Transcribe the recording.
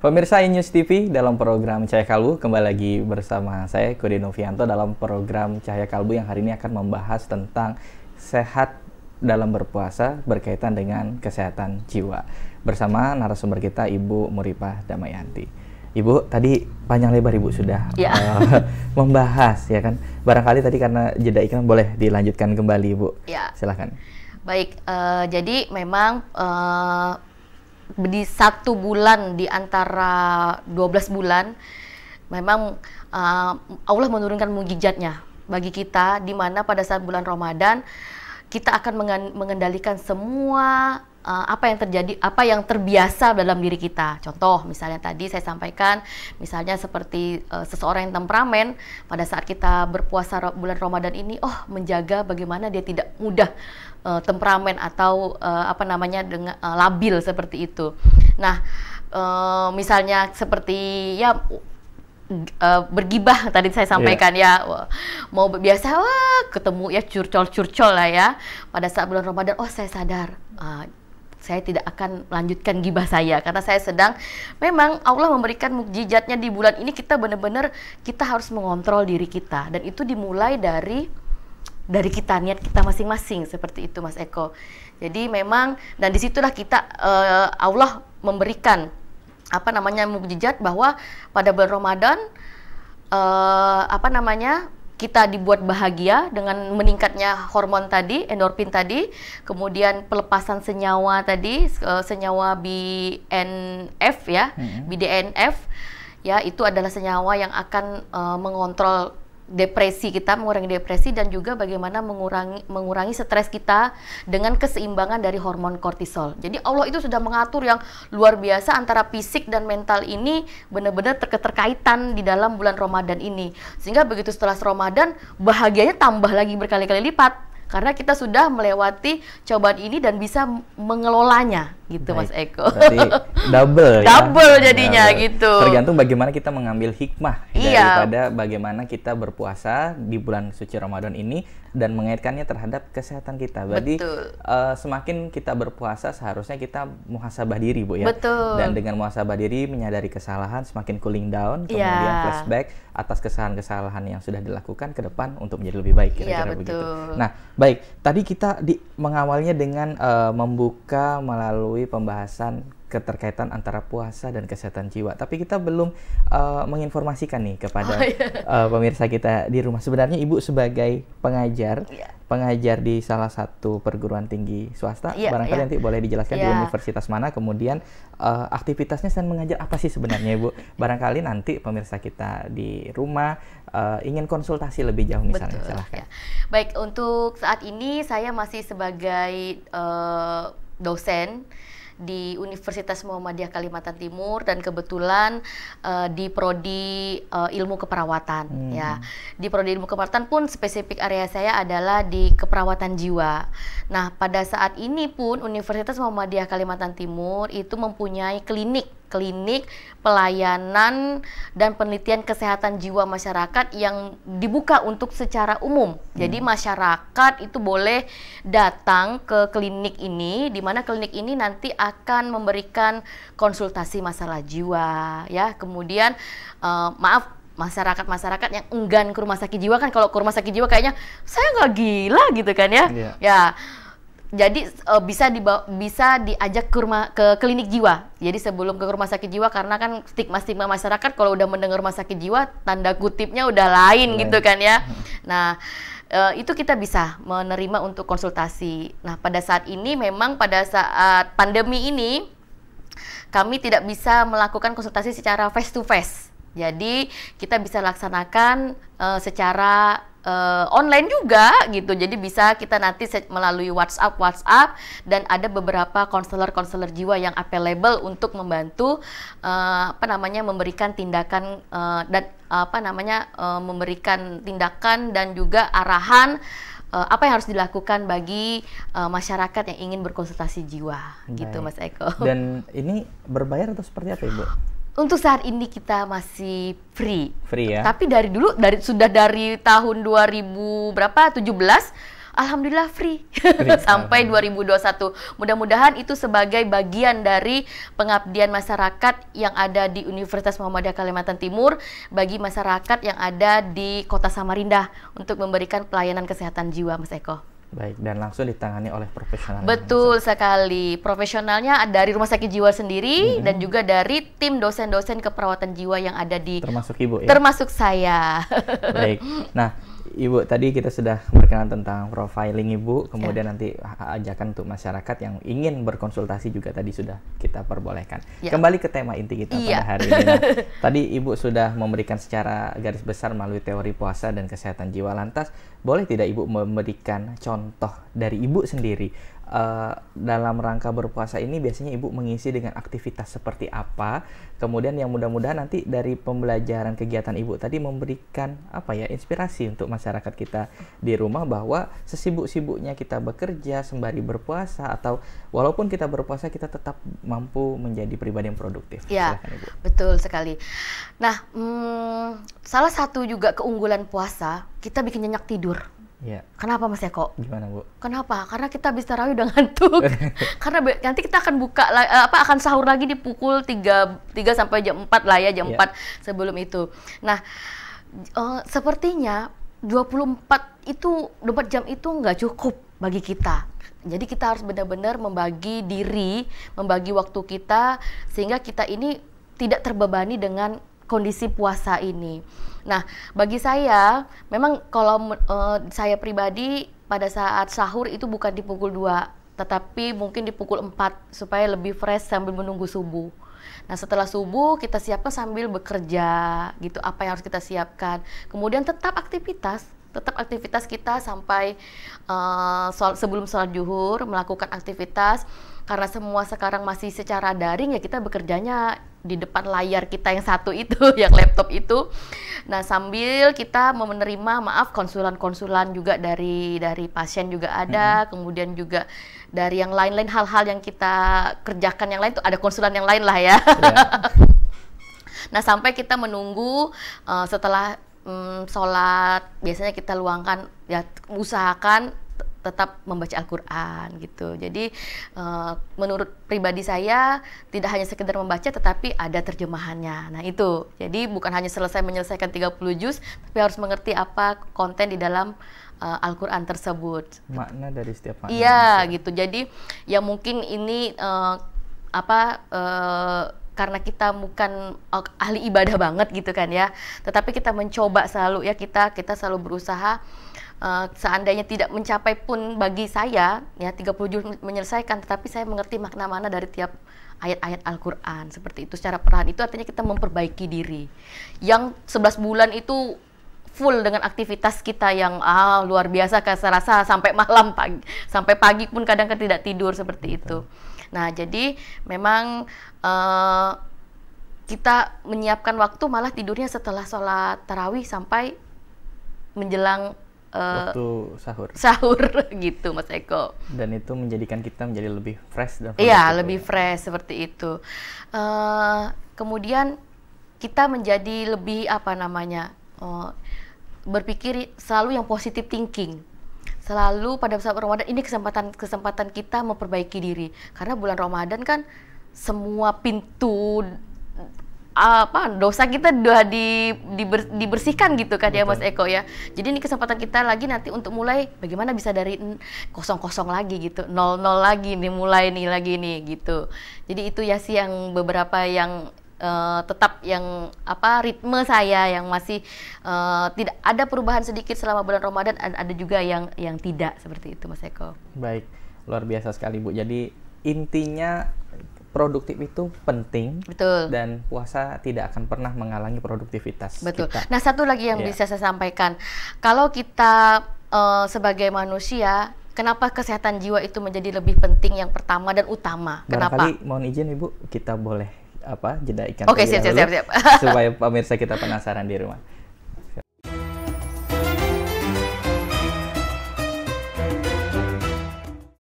Pemirsa iNews TV dalam program Cahaya Kalbu, kembali lagi bersama saya Kudi Novianto dalam program Cahaya Kalbu yang hari ini akan membahas tentang sehat dalam berpuasa berkaitan dengan kesehatan jiwa. Bersama narasumber kita Ibu Muripah Damayanti. Ibu, tadi panjang lebar Ibu sudah membahas ya kan. Barangkali tadi karena jeda iklan boleh dilanjutkan kembali Ibu. Ya. Silakan. Baik, jadi memang di 1 bulan di antara 12 bulan memang Allah menurunkan mukjizatnya bagi kita, di mana pada saat bulan Ramadan kita akan mengendalikan semua apa yang terjadi, apa yang terbiasa dalam diri kita. Contoh, misalnya tadi saya sampaikan, misalnya seperti seseorang yang temperamen, pada saat kita berpuasa bulan Ramadan ini, menjaga bagaimana dia tidak mudah temperamen atau dengan labil seperti itu. Nah, misalnya seperti bergibah tadi saya sampaikan mau biasa ketemu curcol lah ya. Pada saat bulan Ramadan, saya sadar saya tidak akan melanjutkan gibah saya karena saya sedang, memang Allah memberikan mukjizatnya di bulan ini, kita benar-benar kita harus mengontrol diri kita, dan itu dimulai dari kita, niat kita masing-masing, seperti itu Mas Eko. Jadi memang, dan disitulah kita Allah memberikan mukjizat bahwa pada bulan Ramadan kita dibuat bahagia dengan meningkatnya hormon tadi, endorfin tadi, kemudian pelepasan senyawa tadi, senyawa BDNF ya, BDNF ya, itu adalah senyawa yang akan mengontrol depresi kita, mengurangi depresi, dan juga bagaimana mengurangi stres kita dengan keseimbangan dari hormon kortisol. Jadi Allah itu sudah mengatur yang luar biasa antara fisik dan mental ini, benar-benar terkaitan di dalam bulan Ramadan ini. Sehingga begitu setelah Ramadan, bahagianya tambah lagi berkali-kali lipat karena kita sudah melewati cobaan ini dan bisa mengelolanya gitu. Baik, Mas Eko. Berarti double jadinya gitu. Tergantung bagaimana kita mengambil hikmah daripada bagaimana kita berpuasa di bulan suci Ramadan ini dan mengaitkannya terhadap kesehatan kita. Berarti semakin kita berpuasa seharusnya kita muhasabah diri, Bu ya. Betul. Dan dengan muhasabah diri, menyadari kesalahan, semakin cooling down, kemudian flashback atas kesalahan-kesalahan yang sudah dilakukan ke depan untuk menjadi lebih baik, kira-kira begitu. Nah, baik, tadi kita mengawalnya dengan membuka melalui pembahasan keterkaitan antara puasa dan kesehatan jiwa. Tapi kita belum menginformasikan nih kepada pemirsa kita di rumah. Sebenarnya Ibu sebagai pengajar di salah satu perguruan tinggi swasta, barangkali nanti boleh dijelaskan di universitas mana, kemudian aktivitasnya dan mengajar apa sih sebenarnya Ibu? Barangkali nanti pemirsa kita di rumah ingin konsultasi lebih jauh misalnya. Silahkan. Baik, untuk saat ini saya masih sebagai dosen di Universitas Muhammadiyah Kalimantan Timur, dan kebetulan di prodi ilmu keperawatan ya. Di prodi ilmu keperawatan pun spesifik area saya adalah di keperawatan jiwa. Nah, pada saat ini pun Universitas Muhammadiyah Kalimantan Timur itu mempunyai klinik pelayanan dan penelitian kesehatan jiwa masyarakat yang dibuka untuk secara umum. Jadi masyarakat itu boleh datang ke klinik ini, di mana klinik ini nanti akan memberikan konsultasi masalah jiwa ya. Kemudian masyarakat yang enggan ke rumah sakit jiwa, kan kalau ke rumah sakit jiwa kayaknya saya nggak gila gitu kan ya. Ya. Jadi bisa diajak ke klinik jiwa. Jadi sebelum ke rumah sakit jiwa, karena kan stigma masyarakat kalau udah mendengar rumah sakit jiwa, tanda kutipnya udah lain gitu kan ya. Nah, itu kita bisa menerima untuk konsultasi. Nah, pada saat ini memang pada saat pandemi ini kami tidak bisa melakukan konsultasi secara face to face. Jadi kita bisa laksanakan secara online juga gitu. Jadi bisa kita nanti melalui WhatsApp, dan ada beberapa konselor jiwa yang available untuk membantu memberikan tindakan memberikan tindakan dan juga arahan apa yang harus dilakukan bagi masyarakat yang ingin berkonsultasi jiwa. Gitu Mas Eko. Dan ini berbayar atau seperti apa Ibu? Untuk saat ini kita masih free ya. Tapi dari dulu, dari tahun 2017 Alhamdulillah free sampai 2021. Mudah-mudahan itu sebagai bagian dari pengabdian masyarakat yang ada di Universitas Muhammadiyah Kalimantan Timur bagi masyarakat yang ada di Kota Samarinda untuk memberikan pelayanan kesehatan jiwa, Mas Eko. Baik, dan langsung ditangani oleh profesional. Betul sekali. Profesionalnya dari Rumah Sakit Jiwa sendiri dan juga dari tim dosen-dosen keperawatan jiwa yang ada di... Termasuk Ibu ya? Termasuk saya. Baik. Nah, Ibu, tadi kita sudah berkenalan tentang profiling Ibu, kemudian nanti ajakan untuk masyarakat yang ingin berkonsultasi juga tadi sudah kita perbolehkan. Kembali ke tema inti kita pada hari ini. Nah, tadi Ibu sudah memberikan secara garis besar melalui teori puasa dan kesehatan jiwa. Lantas, boleh tidak Ibu memberikan contoh dari Ibu sendiri? Dalam rangka berpuasa ini biasanya Ibu mengisi dengan aktivitas seperti apa? Kemudian yang mudah-mudahan nanti dari pembelajaran kegiatan Ibu tadi memberikan inspirasi untuk masyarakat kita di rumah bahwa sesibuk-sibuknya kita bekerja sembari berpuasa atau walaupun kita berpuasa kita tetap mampu menjadi pribadi yang produktif. Ya, silakan, Ibu. Betul sekali. Nah, salah satu juga keunggulan puasa, kita bikin nyenyak tidur. Ya. Kenapa Mas Eko? Gimana Bu? Kenapa? Karena kita habis tarawih udah ngantuk. Karena nanti kita akan buka akan sahur lagi di pukul 3 sampai jam 4 lah ya, jam 4 sebelum itu. Nah, sepertinya 24 jam itu nggak cukup bagi kita. Jadi kita harus benar-benar membagi diri, membagi waktu kita sehingga kita ini tidak terbebani dengan kondisi puasa ini. Nah, bagi saya, memang kalau saya pribadi pada saat sahur itu bukan di pukul 2, tetapi mungkin di pukul 4 supaya lebih fresh sambil menunggu subuh. Nah, setelah subuh kita siapkan sambil bekerja, gitu, apa yang harus kita siapkan. Kemudian tetap aktivitas kita sampai sebelum sholat zuhur, melakukan aktivitas. Karena semua sekarang masih secara daring ya kita bekerjanya di depan layar kita yang satu itu, yang laptop itu. Nah, sambil kita menerima konsulan-konsulan juga dari pasien juga ada, kemudian juga dari yang lain-lain hal-hal yang kita kerjakan yang lain tuh ada konsulan yang lain lah ya. Nah, sampai kita menunggu setelah sholat, biasanya kita luangkan ya usahakan tetap membaca Al-Quran gitu. Jadi menurut pribadi saya tidak hanya sekedar membaca tetapi ada terjemahannya. Nah itu, jadi bukan hanya menyelesaikan 30 juz, tapi harus mengerti apa konten di dalam Al-Quran tersebut. Makna dari setiap makna. Iya gitu. Jadi ya mungkin ini karena kita bukan ahli ibadah banget gitu kan ya. Tetapi kita mencoba selalu ya, kita selalu berusaha. Seandainya tidak mencapai pun bagi saya ya 30 juz menyelesaikan, tetapi saya mengerti makna-makna dari tiap ayat-ayat Al-Quran seperti itu secara perlahan. Itu artinya kita memperbaiki diri. Yang 11 bulan itu full dengan aktivitas kita yang luar biasa, saya rasa sampai malam sampai pagi pun kadang kan tidak tidur seperti itu. Nah, jadi memang kita menyiapkan waktu malah tidurnya setelah sholat tarawih sampai menjelang waktu sahur gitu Mas Eko. Dan itu menjadikan kita menjadi lebih fresh dan lebih fresh seperti itu. Kemudian kita menjadi lebih berpikir selalu yang positive thinking. Selalu pada saat Ramadan ini kesempatan kita memperbaiki diri. Karena bulan Ramadan kan semua pintu dosa kita sudah dibersihkan gitu kan. Betul. Ya Mas Eko ya. Jadi ini kesempatan kita lagi nanti untuk mulai bagaimana bisa dari kosong lagi gitu, 0 lagi nih, mulai nih lagi nih gitu. Jadi itu ya sih yang beberapa yang tetap yang ritme saya yang masih tidak ada perubahan sedikit selama bulan Ramadan, ada juga yang tidak seperti itu Mas Eko. Baik, luar biasa sekali Bu. Jadi intinya produktif itu penting. Betul. Dan puasa tidak akan pernah menghalangi produktivitas. Betul. Kita. Nah, satu lagi yang bisa saya sampaikan, kalau kita sebagai manusia, kenapa kesehatan jiwa itu menjadi lebih penting yang pertama dan utama? Kenapa? Barangkali mohon izin Ibu, kita boleh jeda ikan. Oke, siap. Supaya pemirsa kita penasaran di rumah.